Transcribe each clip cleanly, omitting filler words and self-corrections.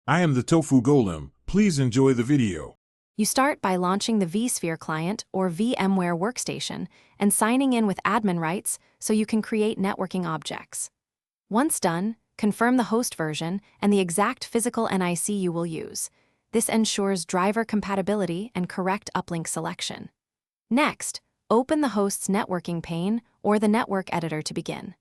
I am the Tofu Golem. Please enjoy the video. You start by launching the vSphere client or Vmware workstation and signing in with admin rights so you can create networking objects. Once done, confirm the host version and the exact physical NIC you will use. This ensures driver compatibility and correct uplink selection. Next, open the host's networking pane or the network editor to begin.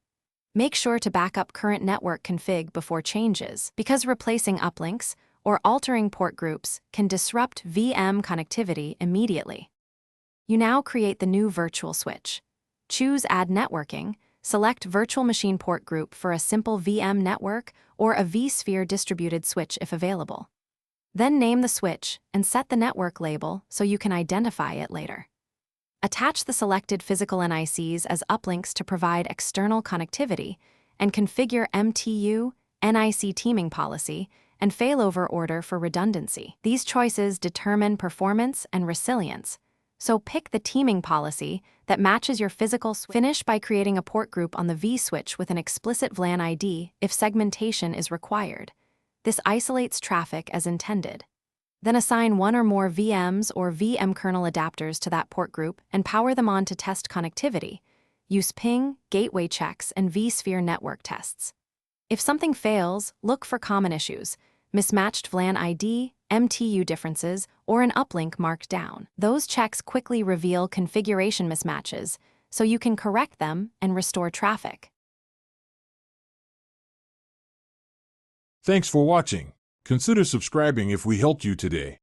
Make sure to back up current network config before changes, because replacing uplinks or altering port groups can disrupt VM connectivity immediately. You now create the new virtual switch. Choose Add Networking, select Virtual Machine Port Group for a simple VM network or a vSphere distributed switch if available. Then name the switch and set the network label so you can identify it later. Attach the selected physical NICs as uplinks to provide external connectivity, and configure MTU, NIC teaming policy, and failover order for redundancy. These choices determine performance and resilience, so pick the teaming policy that matches your physical switch. Finish by creating a port group on the vSwitch with an explicit VLAN ID if segmentation is required. This isolates traffic as intended. Then assign one or more VMs or VM kernel adapters to that port group and power them on to test connectivity. Use ping, gateway checks, and vSphere network tests. If something fails, look for common issues: mismatched VLAN ID, MTU differences, or an uplink marked down. Those checks quickly reveal configuration mismatches, so you can correct them and restore traffic. Thanks for watching. Consider subscribing if we helped you today.